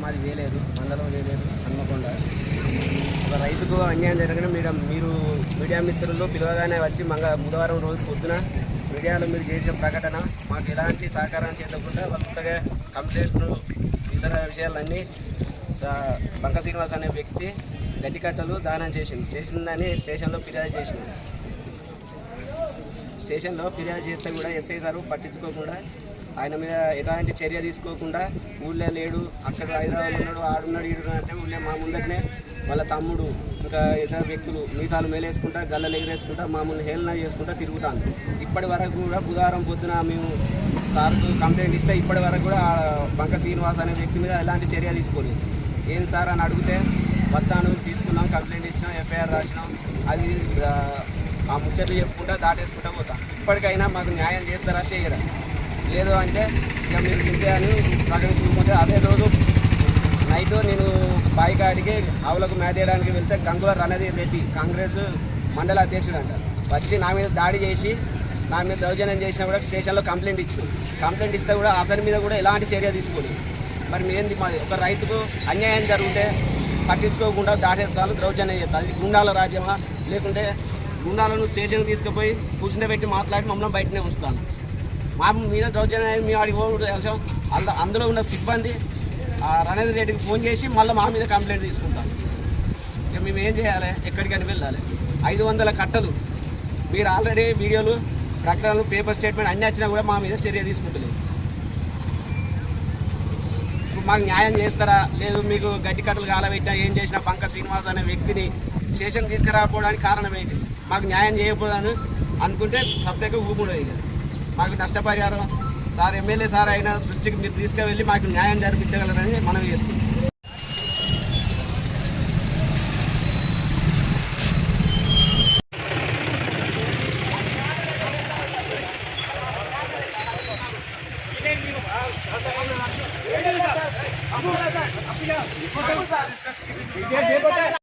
మాది వేలేదు, మండలం వేలేదు, హన్మకొండ. ఒక రైతుకు అన్యాయం జరగడం మీరు మీడియా మిత్రులు పిలవగానే వచ్చి బుధవారం రోజు పొద్దున మీడియాలో మీరు చేసిన ప్రకటన మాకు ఎలాంటి సహకారం చేయకుండా కొత్తగా కంప్లైంట్లు ఇతర విషయాలన్నీ బంక శ్రీనివాస్ అనే వ్యక్తి గడ్డికట్టలు దానం చేసిందని స్టేషన్లో ఫిర్యాదు చేస్తే కూడా ఎస్ఐ సారు పట్టించుకోకుండా ఆయన మీద ఎలాంటి చర్య తీసుకోకుండా ఊళ్ళో లేడు, అక్కడ హైదరాబాద్ ఉన్నాడు, ఆడున్నాడు, ఈడున్నాడు అంటే ఊళ్ళో మా ముందరనే వాళ్ళ తమ్ముడు ఇంకా ఇతర వ్యక్తులు మీసాలు మేలేసుకుంటా గల్లలు ఎగిరేసుకుంటా మామూలు హేళన చేసుకుంటా తిరుగుతాను. ఇప్పటి వరకు కూడా బుధవారం పొద్దున మేము సార్కు కంప్లైంట్ ఇస్తే ఇప్పటి వరకు కూడా బంక శ్రీనివాస్ అనే వ్యక్తి మీద ఎలాంటి చర్య తీసుకోలేదు. ఏం సార్ అని అడిగితే వస్తాను, తీసుకున్నాం, కంప్లైంట్ ఇచ్చినాం, ఎఫ్ఐఆర్ రాసినాం, అది ఆ ముచ్చట్లు చెప్పుకుంటా దాటేసుకుంటా పోతాం. ఇప్పటికైనా మాకు న్యాయం చేస్తారా చేయరా? లేదు అంటే ఇక మీరు తింటే అని ప్రకటించుకుంటే అదే రోజు నైట్ నేను బాయికాడికి ఆవులకు మేదేయడానికి వెళ్తే గంగుల రణధీర్ రెడ్డి కాంగ్రెస్ మండల అధ్యక్షుడు అంట వచ్చి నా మీద దాడి చేసి నా మీద దౌర్జన్యం చేసినా కూడా స్టేషన్లో కంప్లైంట్ ఇస్తే కూడా అతని మీద కూడా ఎలాంటి చర్య తీసుకోలేదు. మరి ఏంది మాది ఒక రైతుకు అన్యాయం జరిగితే పట్టించుకోకుండా దాటేస్తారు, దౌర్జన్యం చేస్తారు. ఇది గుండాల రాజ్యమా? లేకుంటే గుండాలను స్టేషన్కి తీసుకుపోయి కూర్చుండబెట్టి మాట్లాడి మమ్మల్ని బయటనే ఉంచుతాను. మా మీద దౌర్జన్యం మేము ఆడికి పోవడం అందులో ఉన్న సిబ్బంది రణధీర్ రెడ్డికి ఫోన్ చేసి మళ్ళీ మా మీద కంప్లైంట్ తీసుకుంటాం. ఇక మేము ఏం చేయాలి? ఎక్కడికైనా వెళ్ళాలి. 500 కట్టలు మీరు ఆల్రెడీ వీడియోలు ప్రకటనలు పేపర్ స్టేట్మెంట్ అన్నీ వచ్చినా కూడా మా మీద చర్య తీసుకుంటలేదు. మాకు న్యాయం చేస్తారా? లేదు మీకు గడ్డి కట్టలు కాలబెట్టినా ఏం చేసినా బంక శ్రీనివాస్ అనే వ్యక్తిని స్టేషన్ తీసుకురాకపోవడానికి కారణం ఏంటి? మాకు న్యాయం చేయకపోదని అనుకుంటే సపరేట్గా ఊపుకుండదు. ఇక మాకు నష్టపరిహారం సార్ ఎమ్మెల్యే సార్ అయినా దృష్టికి మీరు తీసుకువెళ్ళి మాకు న్యాయం జరిపించగలరని మనం చేస్తున్నాం.